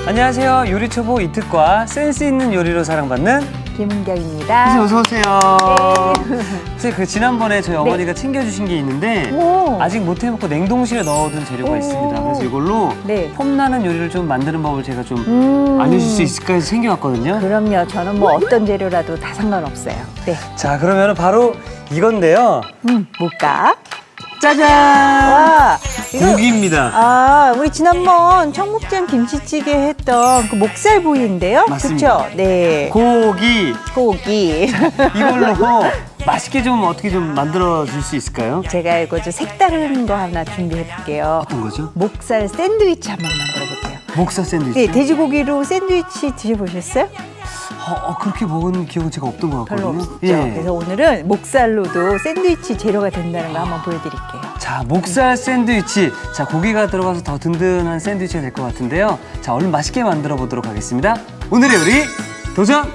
안녕하세요. 요리초보 이특과 센스 있는 요리로 사랑받는 김은경입니다. 선생님 어서 오세요. 네. 선생님 그 지난번에 저희 어머니가 챙겨주신 게 있는데 아직 못 해먹고 냉동실에 넣어둔 재료가 있습니다. 그래서 이걸로 폼나는 요리를 좀 만드는 법을 제가 좀 알려줄 수 있을까 해서 챙겨왔거든요. 그럼요. 저는 뭐 어떤 재료라도 다 상관없어요. 네. 자 그러면 바로 이건데요. 뭘까? 짜잔! 와, 이거 고기입니다. 우리 지난번 청국장 김치찌개 했던 그 목살 부위인데요. 맞습니다. 그렇죠? 네. 고기 고기. 이걸로 맛있게 좀 어떻게 좀 만들어 줄 수 있을까요? 제가 이거 좀 색다른 거 하나 준비해 볼게요. 어떤 거죠? 목살 샌드위치 한번 만들어 볼게요. 목살 샌드위치. 네, 돼지고기로 샌드위치 드셔보셨어요? 그렇게 먹은 기억은 제가 없던 것 같거든요. 별로 없죠. 예. 그래서 오늘은 목살로도 샌드위치 재료가 된다는 거 한번 보여드릴게요. 자, 목살 샌드위치. 자, 고기가 들어가서 더 든든한 샌드위치가 될 것 같은데요. 자, 얼른 맛있게 만들어 보도록 하겠습니다. 오늘의 요리 도전!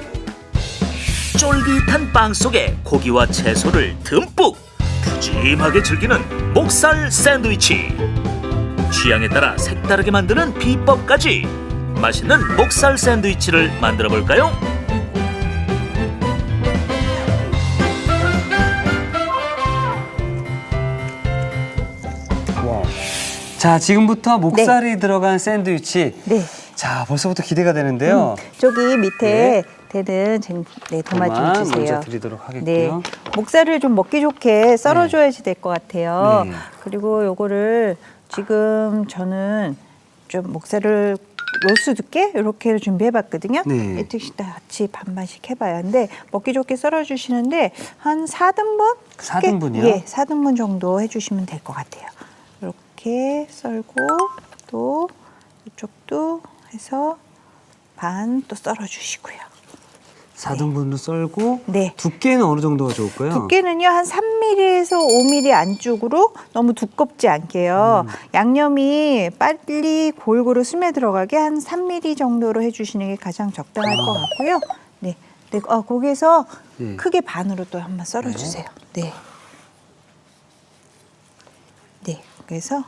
쫄깃한 빵 속에 고기와 채소를 듬뿍 푸짐하게 즐기는 목살 샌드위치. 취향에 따라 색다르게 만드는 비법까지. 맛있는 목살 샌드위치를 만들어 볼까요? 자, 지금부터 목살이 들어간 샌드위치. 네. 자, 벌써부터 기대가 되는데요. 저기 밑에 되는 도마 좀 주세요. 먼저 드리도록 하겠고요. 네. 목살을 좀 먹기 좋게 썰어줘야지 될 것 같아요. 네. 그리고 요거를 지금 저는 좀 목살을 로스 두께 이렇게 준비해봤거든요. 네. 이특 씨도 같이 반반씩 해봐요. 근데 먹기 좋게 썰어주시는데 한 4등분? 4등분이요? 예, 4등분 정도 해주시면 될 것 같아요. 이렇게 썰고 또 이쪽도 해서 반 또 썰어주시고요. 4등분으로 썰고 네. 두께는 어느 정도가 좋을까요? 두께는요 한 3mm에서 5mm 안쪽으로 너무 두껍지 않게요. 양념이 빨리 골고루 스며들어가게 한 3mm 정도로 해주시는 게 가장 적당할 것 같고요. 네, 거기에서 크게 반으로 또 한번 썰어주세요. 네, 네, 그래서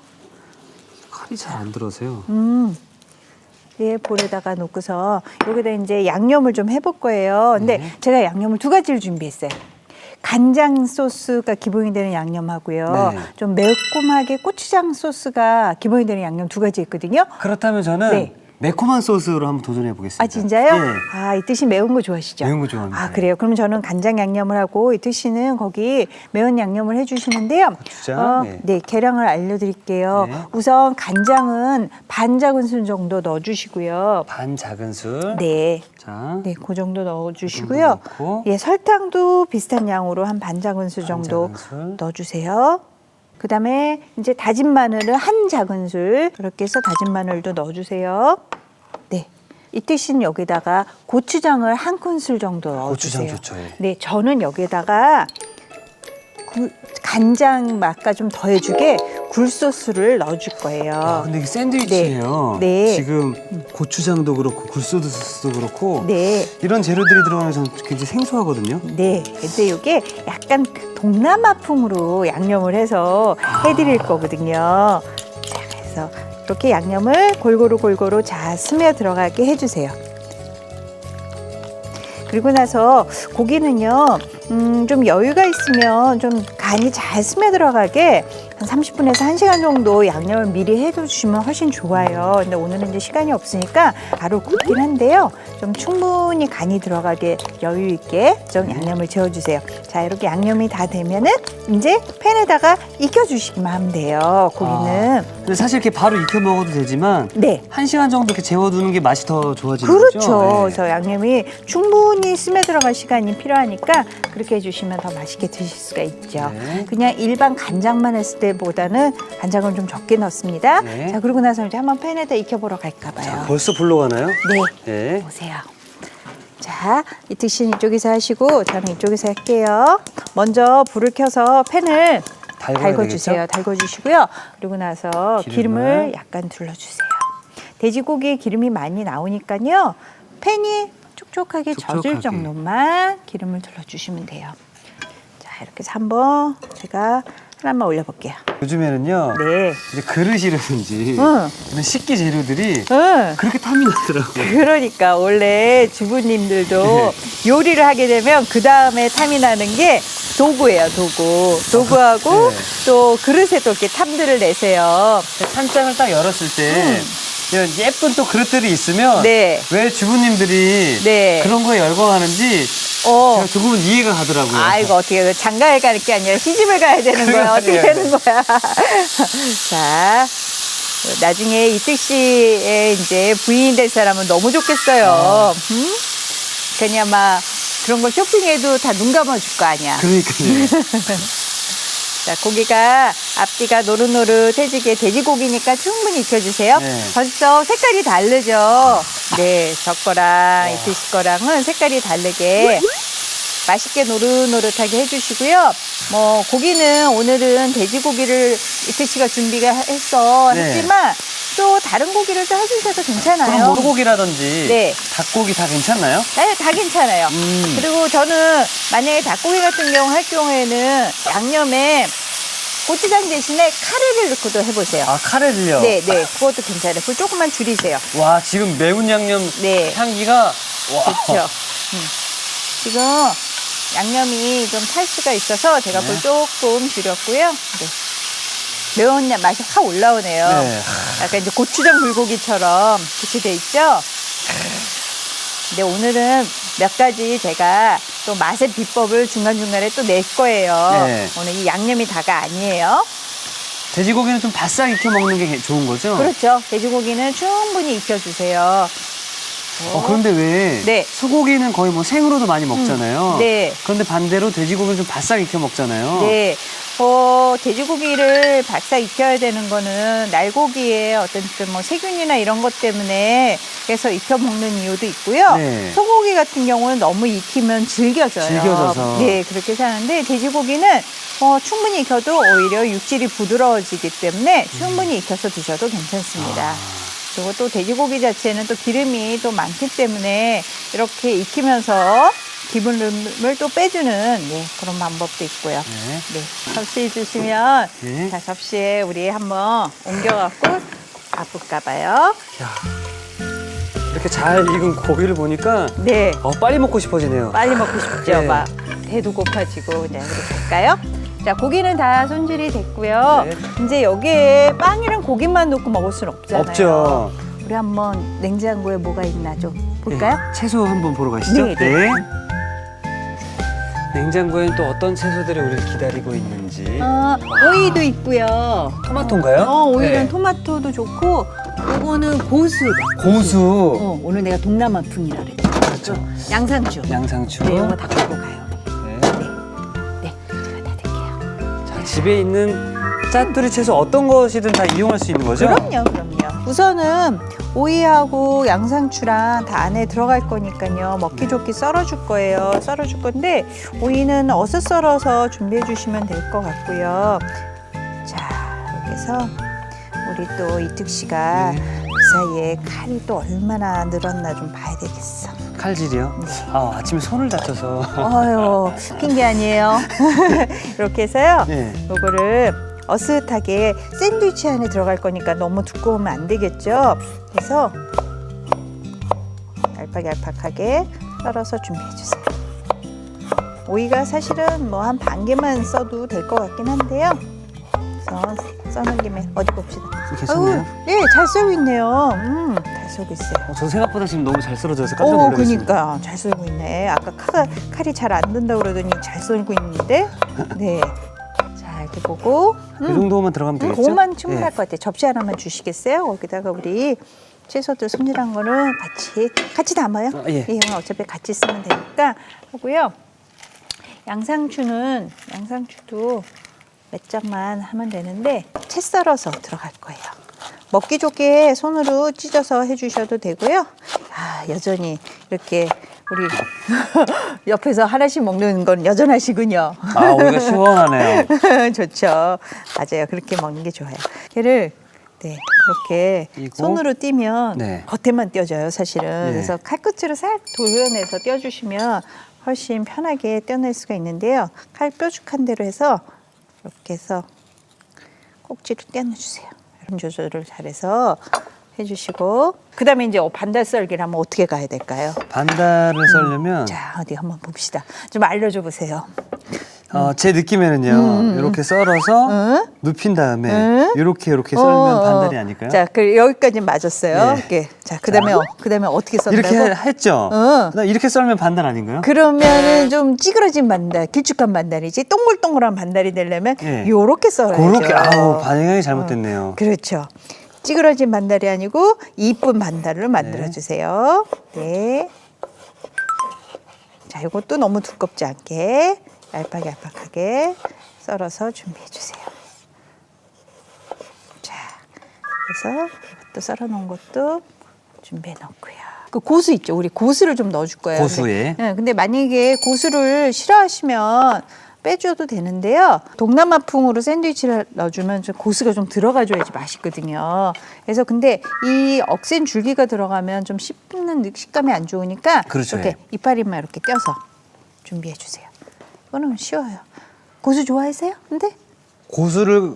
칼이 잘 안 들어서요. 네, 볼에다가 놓고서 여기다 이제 양념을 좀 해볼 거예요. 근데 제가 양념을 두 가지를 준비했어요. 간장 소스가 기본이 되는 양념하고요. 네. 좀 매콤하게 고추장 소스가 기본이 되는 양념 두 가지 있거든요. 그렇다면 저는 매콤한 소스로 한번 도전해 보겠습니다. 아, 진짜요? 예. 이특 씨 매운 거 좋아하시죠? 매운 거 좋아합니다. 아, 그래요? 그럼 저는 간장 양념을 하고 이특 씨는 거기 매운 양념을 해주시는데요. 고추장? 네, 계량을 알려드릴게요. 네. 우선 간장은 반 작은술 정도 넣어주시고요. 반 작은술. 네. 자. 네, 그 정도 넣어주시고요. 그 정도 넣고. 예, 설탕도 비슷한 양으로 한 반 작은술 정도 작은술. 넣어주세요. 그다음에 이제 다진 마늘을 한 작은술 이렇게 해서 다진 마늘도 넣어주세요. 네, 이특 씨는 여기다가 고추장을 한 큰술 정도 넣어주세요. 고추장 좋죠. 예. 네, 저는 여기다가 간장 맛과 좀 더해주게 굴소스를 넣어줄 거예요. 근데 이게 샌드위치예요. 네. 지금 고추장도 그렇고 굴소스도 그렇고 네. 이런 재료들이 들어가면 저는 굉장히 생소하거든요. 네, 근데 이게 약간 동남아풍으로 양념을 해서 해드릴 거거든요. 자, 그래서 이렇게 양념을 골고루 잘 스며 들어가게 해주세요. 그리고 나서 고기는요, 좀 여유가 있으면 좀 간이 잘 스며 들어가게 한 30분에서 1시간 정도 양념을 미리 해두시면 훨씬 좋아요. 근데 오늘은 이제 시간이 없으니까 바로 굽긴 한데요. 좀 충분히 간이 들어가게 여유 있게 좀 양념을 재워주세요. 자, 이렇게 양념이 다 되면은 이제 팬에다가 익혀주시기만 하면 돼요. 고기는. 근데 사실 이렇게 바로 익혀 먹어도 되지만 네. 1시간 정도 이렇게 재워두는 게 맛이 더 좋아지는 그렇죠. 거죠? 네. 그래서 양념이 충분히 스며 들어갈 시간이 필요하니까 그렇게 해주시면 더 맛있게 드실 수가 있죠. 네. 그냥 일반 간장만 했을 때보다는 간장을 좀 적게 넣습니다. 네. 자, 그리고 나서 이제 한번 팬에다 익혀보러 갈까 봐요. 벌써 불러 가나요? 네. 네. 보세요. 자, 이특 씨는 이쪽에서 하시고 저는 이쪽에서 할게요. 먼저 불을 켜서 팬을 달궈주세요. 달궈주시고요. 그리고 나서 기름을 약간 둘러주세요. 돼지고기에 기름이 많이 나오니까요. 팬이 촉촉하게 젖을 정도만 기름을 둘러주시면 돼요. 자, 이렇게 해서 한번 제가 하나만 올려볼게요. 요즘에는요. 네. 이제 그릇이라든지 응. 이런 식기 재료들이 응. 그렇게 탐이 나더라고요. 그러니까 원래 주부님들도 요리를 하게 되면 그 다음에 탐이 나는 게 도구예요, 도구. 도구하고 네. 또 그릇에도 이렇게 탐들을 내세요. 찬장을 딱 열었을 때 이런 예쁜 또 그릇들이 있으면 네. 왜 주부님들이 네. 그런 거에 열광하는지 제가 조금은 이해가 가더라고요. 아이고, 어떻게 장가에 갈 게 아니라 시집을 가야 되는 거야. 어떻게 그러니까요. 되는 거야. 자, 나중에 이특 씨의 이제 부인이 될 사람은 너무 좋겠어요. 그냥 막 그런 걸 쇼핑해도 다 눈 감아줄 거 아니야. 그러니까요. 자, 고기가 앞뒤가 노릇노릇해지게 돼지고기니까 충분히 익혀주세요. 네. 벌써 색깔이 다르죠? 네, 저 거랑 이특 씨 거랑은 색깔이 다르게 맛있게 노릇노릇하게 해주시고요. 뭐 고기는 오늘은 돼지고기를 이특 씨가 준비가 했어 네. 했지만 또 다른 고기를 또 해주셔도 괜찮아요. 그럼 모르고기라든지 네. 닭고기 다 괜찮나요? 네, 다 괜찮아요. 그리고 저는 만약에 닭고기 같은 경우 할 경우에는 양념에 고추장 대신에 카레를 넣고도 해보세요. 아, 카레를요? 네, 네, 그것도 괜찮아요. 그거 조금만 줄이세요. 와, 지금 매운 양념 네. 향기가 와. 그렇죠. 지금 양념이 좀 탈 수가 있어서 제가 그걸 조금 줄였고요. 네. 매운 맛이 확 올라오네요. 네. 약간 이제 고추장 불고기처럼 그렇게 돼 있죠. 근데 오늘은 몇 가지 제가 또 맛의 비법을 중간중간에 또 낼 거예요. 네. 오늘 이 양념이 다가 아니에요. 돼지고기는 좀 바싹 익혀 먹는 게 좋은 거죠? 그렇죠. 돼지고기는 충분히 익혀주세요. 그런데 왜 네. 소고기는 거의 뭐 생으로도 많이 먹잖아요. 네. 그런데 반대로 돼지고기는 좀 바싹 익혀 먹잖아요. 네. 돼지고기를 바싹 익혀야 되는 거는 날고기의 어떤 뭐 세균이나 이런 것 때문에 그래서 익혀 먹는 이유도 있고요. 네. 소고기 같은 경우는 너무 익히면 질겨져요. 질겨져서. 네, 그렇게 사는데 돼지고기는 충분히 익혀도 오히려 육질이 부드러워지기 때문에 충분히 익혀서 드셔도 괜찮습니다. 그리고 또 돼지고기 자체는 또 기름이 또 많기 때문에 이렇게 익히면서 기름을 또 빼주는 그런 방법도 있고요. 네. 네, 접시 주시면 네. 자, 접시에 우리 한번 옮겨갖고 바쁠까 봐요. 이렇게 잘 익은 고기를 보니까 네, 빨리 먹고 싶어지네요. 빨리 먹고 싶죠? 네. 막 배도 고파지고 그냥 그렇게 할까요? 자, 고기는 다 손질이 됐고요. 네. 이제 여기에 빵이랑 고기만 넣고 먹을 수는 없잖아요. 없죠. 우리 한번 냉장고에 뭐가 있나 좀 볼까요? 네, 채소 한번 보러 가시죠. 네, 네. 냉장고엔 또 어떤 채소들이 우리를 기다리고 있는지. 오이도 있고요. 토마토인가요? 오이랑 네. 토마토도 좋고, 이거는 고수다. 고수. 오늘 내가 동남아풍이라 그랬죠. 그렇죠. 양상추. 양상추. 네, 이거 다 갖고 가요. 네. 네, 이거 다 드릴게요. 자, 집에 있는 짜투리 채소 어떤 것이든 다 이용할 수 있는 거죠? 그럼요. 우선은 오이하고 양상추랑 다 안에 들어갈 거니까요. 먹기 좋게 썰어줄 거예요. 썰어줄 건데 오이는 어슷 썰어서 준비해 주시면 될 것 같고요. 자, 여기서 우리 또 이특 씨가 그 사이에 칼이 또 얼마나 늘었나 좀 봐야 되겠어. 칼질이요? 아침에 손을 다쳐서. 어휴, 핑계 아니에요. 이렇게 해서요. 네. 요거를 어슷하게 샌드위치 안에 들어갈 거니까 너무 두꺼우면 안 되겠죠. 그래서 얄팍얄팍하게 썰어서 준비해 주세요. 오이가 사실은 뭐 한 반 개만 써도 될 것 같긴 한데요. 그래서 써는 김에 어디 봅시다. 괜찮나요? 네, 잘 썰고 있네요. 잘 썰고 있어요. 저 생각보다 지금 너무 잘 썰어져서 깜짝 놀랐습니다. 그러니까 잘 썰고 있네. 아까 칼이 잘 안 든다 그러더니 잘 썰고 있는데. 네. 자, 이렇게 보고. 이 정도만 들어가면 되겠죠? 그것만 충분할 네. 것 같아요. 접시 하나만 주시겠어요? 거기다가 우리 채소들 손질한 거는 같이 담아요. 예. 이건 어차피 같이 쓰면 되니까 하고요. 양상추도 몇 장만 하면 되는데 채 썰어서 들어갈 거예요. 먹기 좋게 손으로 찢어서 해주셔도 되고요. 여전히 이렇게 우리 옆에서 하나씩 먹는 건 여전하시군요. 오이가 시원하네요. 좋죠. 맞아요. 그렇게 먹는 게 좋아요. 걔를 이렇게 띄고. 손으로 띄면 네. 겉에만 띄어져요, 사실은. 네. 그래서 칼끝으로 살 도려내서 띄워주시면 훨씬 편하게 떼어낼 수가 있는데요. 칼 뾰족한 대로 해서 이렇게 해서 꼭지를 떼어주세요. 이런 조절을 잘해서 해주시고 그다음에 이제 반달 썰기를 하면 어떻게 가야 될까요? 반달을 썰려면 자, 어디 한번 봅시다. 좀 알려줘 보세요. 제 느낌에는요. 이렇게 썰어서 눕힌 다음에 이렇게 썰면 반달이 아닐까요? 자, 여기까지 맞았어요. 네. 이렇게. 자, 그다음에 어떻게 썰다고? 이렇게 했죠. 그다음 이렇게 썰면 반달 아닌가요? 그러면은 좀 찌그러진 반달, 길쭉한 반달이지 동글동글한 반달이 되려면 네. 요렇게 썰어야죠. 그렇게 방향이 잘못됐네요. 그렇죠. 찌그러진 반달이 아니고 이쁜 반달로 만들어 주세요. 네. 자, 이것도 너무 두껍지 않게 얄팍하게 썰어서 준비해 주세요. 자, 그래서 이것도 썰어 놓은 것도 준비해 놓고요. 그 고수 있죠. 우리 고수를 좀 넣어줄 거예요. 고수에. 근데 만약에 고수를 싫어하시면 빼줘도 되는데요. 동남아풍으로 샌드위치를 넣어주면 좀 고수가 좀 들어가줘야지 맛있거든요. 그래서 근데 이 억센 줄기가 들어가면 좀 씹는 식감이 안 좋으니까 그렇죠. 이렇게 이파리만 이렇게 껴서 준비해 주세요. 이거는 쉬워요. 고수 좋아하세요? 근데? 고수를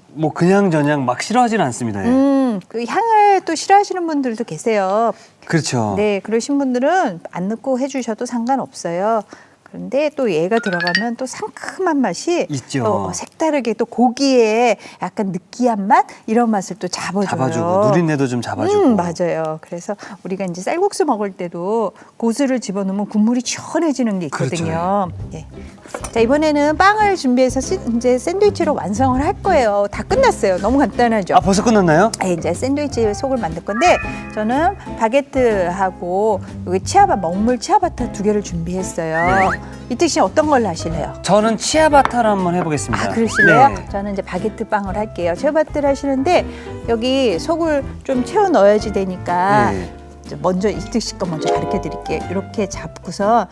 뭐 그냥 막 싫어하지는 않습니다. 예. 그 향을 또 싫어하시는 분들도 계세요. 그렇죠. 네, 그러신 분들은 안 넣고 해주셔도 상관없어요. 그런데 또 얘가 들어가면 또 상큼한 맛이 있죠. 또 색다르게 또 고기에 약간 느끼한 맛 이런 맛을 또 잡아줘요. 잡아주고 누린내도 좀 잡아주고. 맞아요. 그래서 우리가 이제 쌀국수 먹을 때도 고수를 집어넣으면 국물이 시원해지는 게 있거든요. 네. 자, 이번에는 빵을 준비해서 이제 샌드위치로 완성을 할 거예요. 다 끝났어요. 너무 간단하죠. 아 벌써 끝났나요? 네, 이제 샌드위치 속을 만들 건데 저는 바게트하고 여기 치아바 먹물 치아바타 2개를 준비했어요. 네. 이특 씨 어떤 걸로 하실래요? 저는 치아바타를 한번 해보겠습니다. 아, 그러실래요? 네. 저는 이제 바게트 빵을 할게요. 치아바타를 하시는데 여기 속을 좀 채워 넣어야지 되니까 네. 먼저 이특 씨 거 먼저 가르쳐 드릴게요. 이렇게 잡고서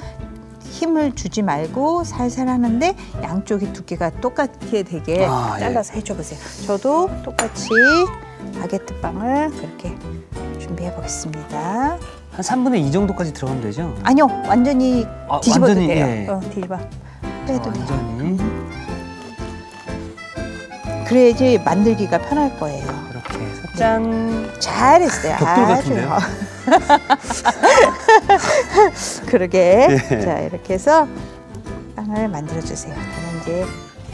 힘을 주지 말고 살살 하는데 양쪽이 두께가 똑같게 되게 잘라서 해줘 보세요. 저도 똑같이 바게트 빵을 그렇게 준비해 보겠습니다. 한 3분의 2 정도까지 들어가면 되죠? 아니요, 완전히 뒤집어도 완전히, 돼요. 예. 뒤집어. 빼도 돼요. 완전히 그래야지 만들기가 편할 거예요. 이렇게 해서 짠. 잘했어요. 벽돌 같은데요? 그러게. 예. 자, 이렇게 해서 빵을 만들어 주세요. 저는 이제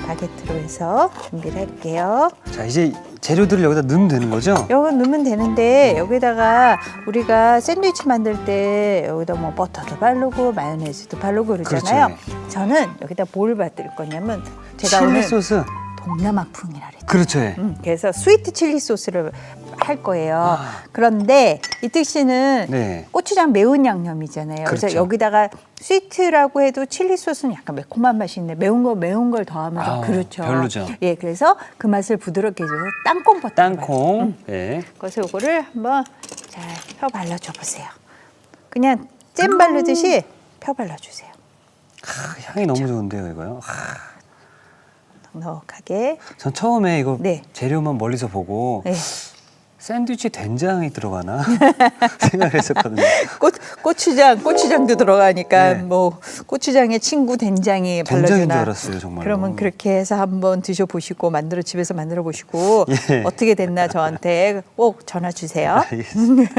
바게트로 해서 준비를 할게요. 자 이제 재료들을 여기다 넣으면 되는 거죠? 여기 넣으면 되는데 여기다가 우리가 샌드위치 만들 때 여기다 뭐 버터도 바르고 마요네즈도 바르고 그러잖아요. 그렇죠. 저는 여기다 뭘 바를 거냐면 제가 칠리 오늘 소스. 동남아풍이라 그랬죠. 그렇죠. 예. 그래서 스위트 칠리 소스를 할 거예요. 그런데 이특 씨는 네. 고추장 매운 양념이잖아요. 그래서 그렇죠. 여기다가 스위트라고 해도 칠리 소스는 약간 매콤한 맛이 있는데 매운 걸 더하면 더 그렇죠. 별로죠. 예, 그래서 그 맛을 부드럽게 해줘서 땅콩 버터. 땅콩. 예. 그래서 이거를 한번 잘 펴 발라줘 보세요. 그냥 잼 바르듯이 펴 발라주세요. 향이 너무 좋은데요, 이거요. 넉넉하게. 전 처음에 이거 네. 재료만 멀리서 보고 네. 샌드위치 된장이 들어가나 생각했었거든요. 고추장도 들어가니까 네. 뭐 고추장의 친구 된장이 된장인 발라주나. 줄 알았어요, 정말. 그러면 그렇게 해서 한번 드셔보시고 집에서 만들어 보시고 예. 어떻게 됐나 저한테 꼭 전화 주세요. 알겠습니다.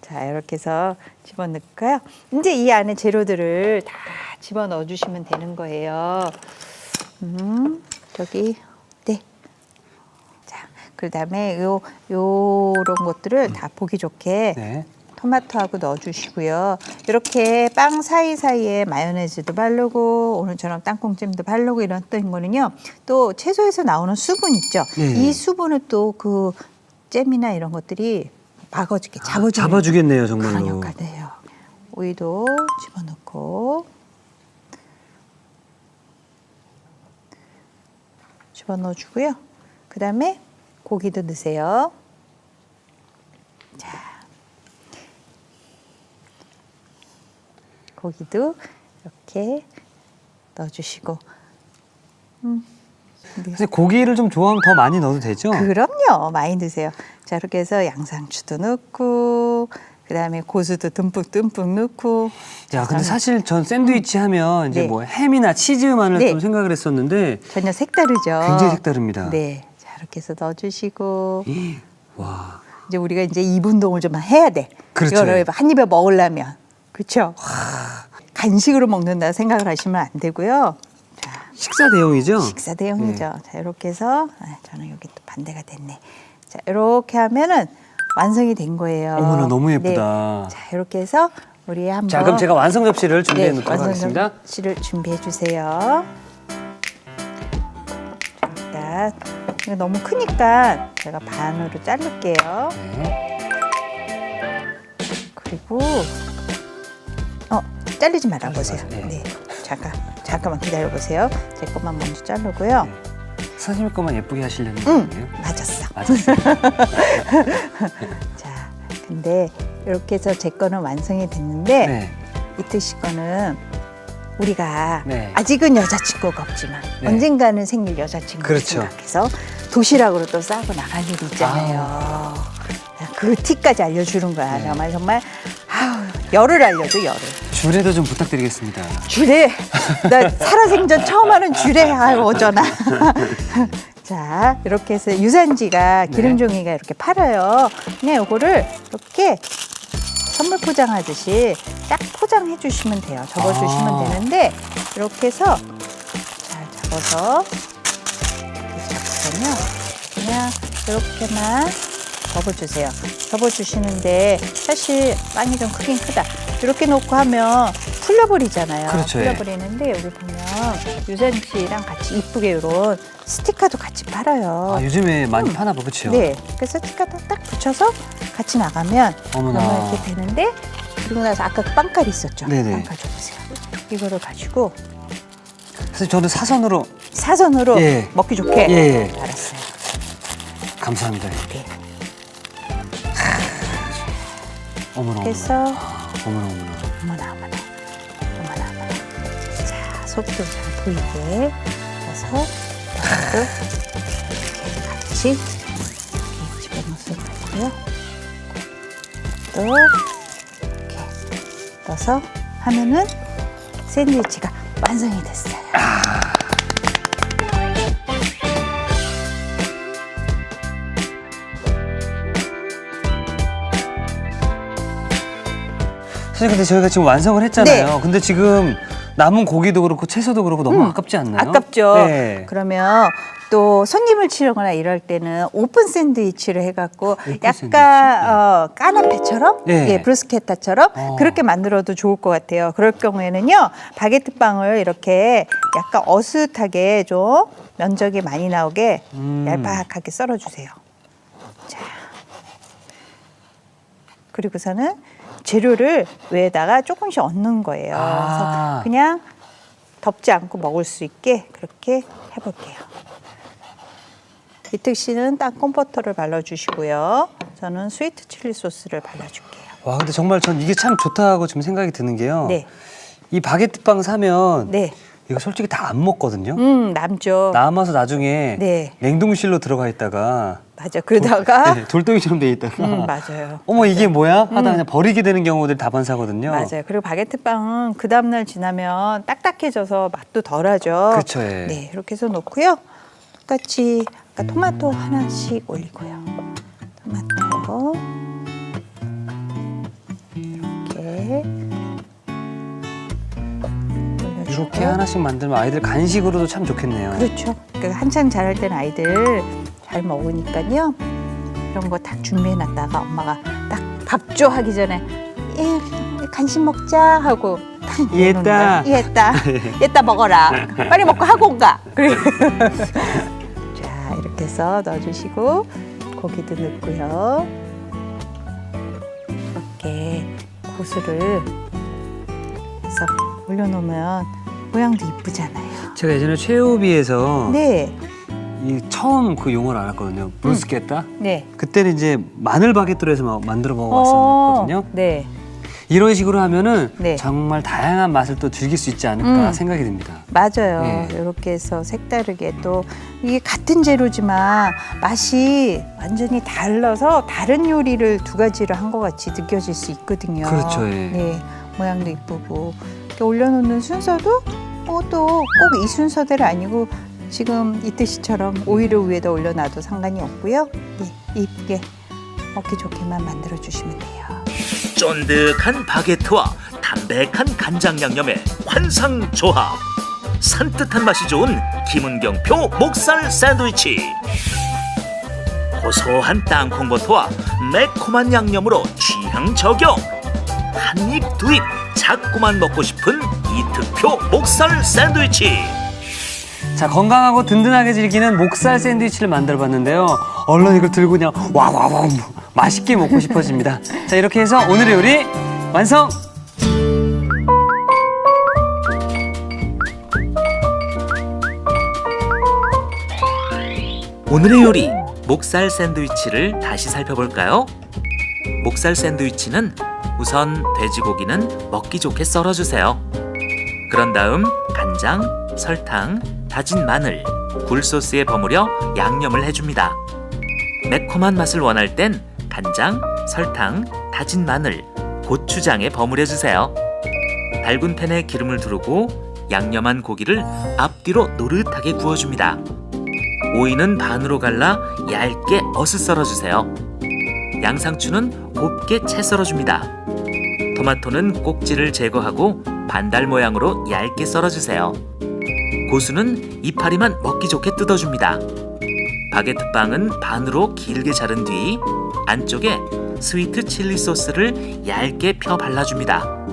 자, 이렇게 해서 집어넣고요. 이제 이 안에 재료들을 다 집어넣어 주시면 되는 거예요. 저기 네. 자, 그다음에 요런 것들을 다 보기 좋게 네. 토마토하고 넣어주시고요. 이렇게 빵 사이사이에 마요네즈도 바르고 오늘처럼 땅콩잼도 바르고 이런 거는요. 또 채소에서 나오는 수분 있죠. 네. 이 수분을 또 그 잼이나 이런 것들이 막아주게 잡아주겠네요, 정말로. 그런 역할을 해요. 오이도 집어넣고 집어넣어주고요. 그 다음에 고기도 넣으세요. 자, 고기도 이렇게 넣어주시고. 사실 고기를 좀 좋아하면 더 많이 넣어도 되죠? 그럼요, 많이 드세요. 자, 이렇게 해서 양상추도 넣고, 그 다음에 고수도 듬뿍 넣고. 야, 근데 사실 전 샌드위치 하면 이제 네. 뭐 햄이나 치즈만을 네. 좀 생각을 했었는데 전혀 색다르죠. 굉장히 색다릅니다. 네, 자 이렇게 해서 넣어주시고 와. 이제 우리가 이제 입 운동을 좀 해야 돼. 그렇죠. 이거를 한 입에 먹으려면 그렇죠. 간식으로 먹는다 생각을 하시면 안 되고요. 식사 대용이죠? 식사 대용이죠. 자, 이렇게 해서 저는 여기 또 반대가 됐네. 자, 이렇게 하면은 완성이 된 거예요. 어머나 너무 예쁘다. 네. 자, 이렇게 해서 우리 한번 자, 그럼 제가 완성 접시를 준비해 놓도록 완성 하겠습니다. 접시를 준비해 주세요. 자, 일단 이거 너무 크니까 제가 반으로 자를게요. 네. 그리고 잘리지 말아 보세요. 마세요. 네. 네, 잠깐만 기다려 보세요. 제 것만 먼저 자르고요. 선생님 것만 예쁘게 하시려는 응, 거예요? 맞았어. 맞았어요. 자, 근데 이렇게 해서 제 거는 완성이 됐는데 네. 이특 씨 거는 우리가 네. 아직은 여자친구가 없지만 네. 언젠가는 생길 여자친구를 그렇죠. 생각해서 도시락으로 또 싸고 나갈 일이 있잖아요. 그 팁까지 알려주는 거야. 네. 정말 열을 알려줘, 열을. 주례도 좀 부탁드리겠습니다. 주례. 나 살아생전 처음 하는 주례. 아유, 어쩌나. 자, 이렇게 해서 유산지가 기름종이가 이렇게 팔아요. 그냥 요거를 이렇게 선물 포장하듯이 딱 포장해 주시면 돼요. 접어주시면 되는데 이렇게 해서 잘 접어서 이렇게 잡고서요. 그냥 이렇게만 접어주세요. 접어주시는데 사실 빵이 좀 크긴 크다. 이렇게 놓고 하면 풀려버리잖아요. 그렇죠, 풀려버리는데 여기 보면 유산지랑 같이 이쁘게 이런 스티커도 같이 팔아요. 아, 요즘에 많이 파나 봐, 그렇죠? 네, 그래서 스티커 딱 붙여서 같이 나가면 어머나. 너무 이렇게 되는데 그리고 나서 아까 그 빵칼 있었죠? 네네. 빵칼 줘보세요. 이거를 가지고 선생님, 저는 사선으로. 사선으로 예. 먹기 좋게. 예. 알았어요. 감사합니다. 네. 어머나, 그래서 어머나, 어머나. 어머나. 자, 속도 잘 보이게 해서 이것도 이렇게 같이 이렇게 집어넣어서 넣고요. 또 이렇게 넣어서 하면은 샌드위치가 완성이 됐어요. 선생님, 근데 저희가 지금 완성을 했잖아요. 네. 근데 지금 남은 고기도 그렇고 채소도 그렇고 너무 아깝지 않나요? 아깝죠. 네. 그러면 또 손님을 치르거나 이럴 때는 오픈 샌드위치를 해갖고 오픈 약간 샌드위치? 네. 까나페처럼 네. 예, 브루스케타처럼 그렇게 만들어도 좋을 것 같아요. 그럴 경우에는요 바게트 빵을 이렇게 약간 어슷하게 좀 면적이 많이 나오게 얄팍하게 썰어주세요. 자, 그리고서는 재료를 위에다가 조금씩 얹는 거예요. 그래서 그냥 덮지 않고 먹을 수 있게 그렇게 해볼게요. 이특 씨는 땅콩버터를 발라주시고요. 저는 스위트 칠리 소스를 발라줄게요. 와, 근데 정말 전 이게 참 좋다고 지금 생각이 드는 게요. 네. 이 바게트 빵 사면 네. 이거 솔직히 다 안 먹거든요. 남죠. 남아서 나중에 네. 냉동실로 들어가 있다가 맞아. 그러다가 네, 돌덩이처럼 돼 있다가 맞아요. 어머 이게 뭐야? 하다 그냥 버리게 되는 경우들이 다반사거든요. 맞아요. 그리고 바게트 빵은 그 다음날 지나면 딱딱해져서 맛도 덜하죠. 그렇죠. 예. 네, 이렇게 해서 놓고요. 똑같이 아까 토마토 하나씩 올리고요. 토마토 이렇게 올려주고. 이렇게 하나씩 만들면 아이들 간식으로도 참 좋겠네요. 그렇죠. 그러니까 한창 자랄 때는 아이들 잘 먹으니까요. 이런 거 다 준비해놨다가 엄마가 딱 밥줘 하기 전에 간식 먹자 하고 딱 내놓는 거야. 얘다 먹어라. 빨리 먹고 학원 가. 그래. 자, 이렇게 해서 넣어주시고 고기도 넣고요. 이렇게 고수를 해서 올려놓으면 모양도 이쁘잖아요. 제가 예전에 최우비에서 네. 이 처음 그 용어를 알았거든요. 브루스케타. 네. 그때는 이제 마늘 바게트로 해서 막 만들어 먹어봤었거든요. 네. 이런 식으로 하면은 네. 정말 다양한 맛을 또 즐길 수 있지 않을까 생각이 듭니다. 맞아요. 네. 이렇게 해서 색다르게 또 이게 같은 재료지만 맛이 완전히 달라서 다른 요리를 두 가지를 한 것 같이 느껴질 수 있거든요. 그렇죠, 예. 네, 모양도 이쁘고 이렇게 올려놓는 순서도 또 꼭 이 순서대로 아니고 지금 이뜨씨처럼 오이를 위에다 올려놔도 상관이 없고요. 네, 이쁘게 먹기 좋게만 만들어 주시면 돼요. 쫀득한 바게트와 담백한 간장 양념의 환상 조합. 산뜻한 맛이 좋은 김은경표 목살 샌드위치. 고소한 땅콩버터와 매콤한 양념으로 취향 저격. 한 입 두 입 자꾸만 먹고 싶은 이특표 목살 샌드위치. 자, 건강하고 든든하게 즐기는 목살 샌드위치를 만들어봤는데요. 얼른 이걸 들고 그냥 와와와 맛있게 먹고 싶어집니다. 자, 이렇게 해서 오늘의 요리 완성! 오늘의 요리 목살 샌드위치를 다시 살펴볼까요? 목살 샌드위치는 우선 돼지고기는 먹기 좋게 썰어주세요. 그런 다음 간장, 설탕, 다진 마늘, 굴소스에 버무려 양념을 해줍니다. 매콤한 맛을 원할 땐 간장, 설탕, 다진 마늘, 고추장에 버무려주세요. 밝은 팬에 기름을 두르고 양념한 고기를 앞뒤로 노릇하게 구워줍니다. 오이는 반으로 갈라 얇게 어슷 썰어주세요. 양상추는 곱게 채 썰어줍니다. 토마토는 꼭지를 제거하고 반달 모양으로 얇게 썰어주세요. 고수는 이파리만 먹기 좋게 뜯어줍니다. 바게트빵은 반으로 길게 자른 뒤 안쪽에 스위트 칠리 소스를 얇게 펴 발라줍니다.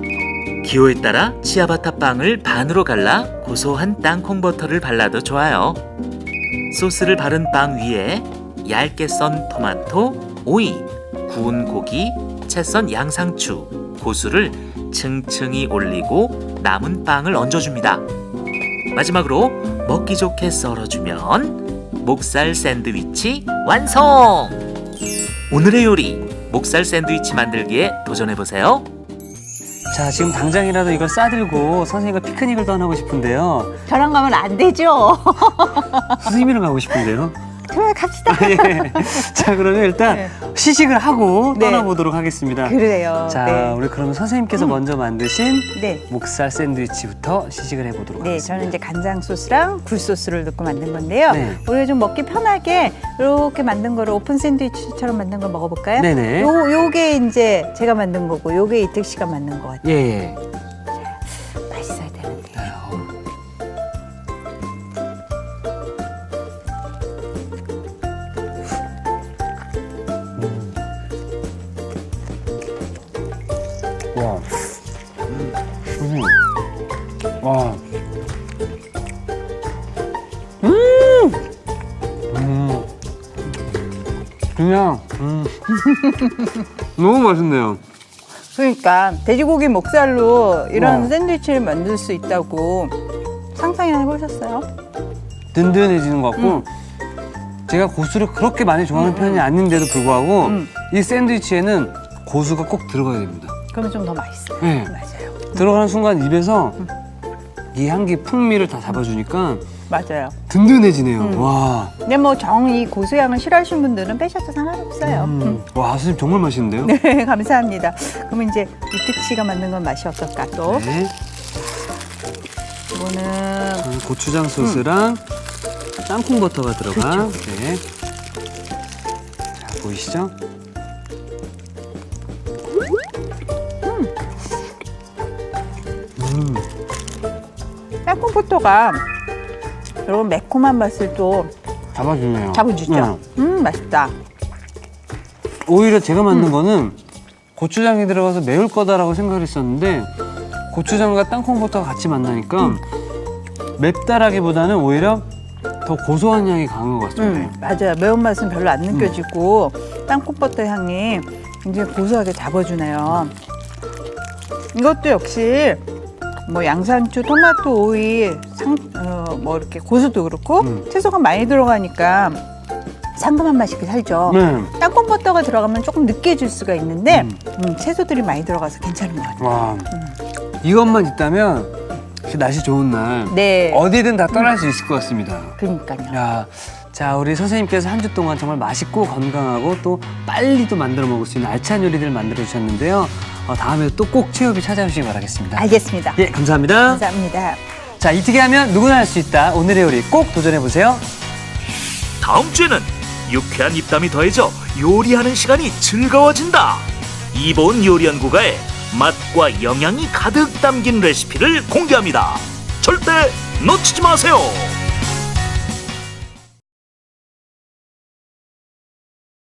기호에 따라 치아바타 빵을 반으로 갈라 고소한 땅콩버터를 발라도 좋아요. 소스를 바른 빵 위에 얇게 썬 토마토, 오이, 구운 고기, 채 썬 양상추, 고수를 층층이 올리고 남은 빵을 얹어줍니다. 마지막으로 먹기 좋게 썰어주면 목살 샌드위치 완성! 오늘의 요리 목살 샌드위치 만들기에 도전해보세요. 자, 지금 당장이라도 이걸 싸들고 선생님과 피크닉을 떠나고 싶은데요. 저랑 가면 안 되죠. 선생님이랑 가고 싶은데요. 그래, 갑시다. 예. 자, 그러면 일단 네. 시식을 하고 네. 떠나보도록 하겠습니다. 그래요. 자, 네. 우리 그러면 선생님께서 먼저 만드신 네. 목살 샌드위치부터 시식을 해보도록 네, 하겠습니다. 저는 이제 간장 소스랑 굴 소스를 넣고 만든 건데요. 네. 우리가 좀 먹기 편하게 이렇게 만든 거를 오픈 샌드위치처럼 만든 걸 먹어볼까요? 네네. 요게 이제 제가 만든 거고, 요게 이택 씨가 만든 거 같아요. 예, 예. 맛있어야 되는데. 와. 와. 그냥 너무 맛있네요. 그러니까 돼지고기 목살로 이런 와. 샌드위치를 만들 수 있다고 상상이나 해보셨어요? 든든해지는 것 같고 제가 고수를 그렇게 많이 좋아하는 편이 아닌데도 불구하고 이 샌드위치에는 고수가 꼭 들어가야 됩니다. 그러면 좀 더 맛있어요. 네. 맞아요. 들어가는 순간 입에서 이 향기 풍미를 다 잡아주니까 맞아요. 든든해지네요. 와. 근데 뭐 정 이 고수향을 싫어하시는 분들은 빼셔도 상관없어요. 와, 선생님 정말 맛있는데요? 네, 감사합니다. 그러면 이제 이특 씨가 만든 건 맛이 어떨까 또? 네. 이거는 고추장 소스랑 땅콩 버터가 들어간. 네. 자, 보이시죠? 땅콩버터가 이런 매콤한 맛을 또 잡아주네요. 잡아주죠. 맛있다. 오히려 제가 만든 거는 고추장이 들어가서 매울 거다라고 생각을 했었는데 고추장과 땅콩 버터가 같이 만나니까 맵다라기보다는 오히려 더 고소한 향이 강한 것 같습니다. 맞아요. 매운맛은 별로 안 느껴지고 땅콩버터 향이 굉장히 고소하게 잡아주네요. 이것도 역시 뭐 양상추, 토마토, 오이, 뭐 이렇게 고수도 그렇고 채소가 많이 들어가니까 상큼한 맛이 살죠. 네. 땅콩버터가 들어가면 조금 느끼해질 수가 있는데 채소들이 많이 들어가서 괜찮은 것 같아요. 와, 이것만 있다면 날씨 좋은 날 네. 어디든 다 떠날 수 있을 것 같습니다. 그러니까요. 야, 자, 우리 선생님께서 한 주 동안 정말 맛있고 건강하고 또 빨리 또 만들어 먹을 수 있는 알찬 요리들을 만들어 주셨는데요. 다음에 또 꼭 체육이 찾아오시기 바라겠습니다. 알겠습니다. 예, 감사합니다. 감사합니다. 자, 이티게 하면 누구나 할 수 있다. 오늘의 요리 꼭 도전해보세요. 다음 주에는 유쾌한 입담이 더해져 요리하는 시간이 즐거워진다. 이보은 요리연구가의 맛과 영양이 가득 담긴 레시피를 공개합니다. 절대 놓치지 마세요.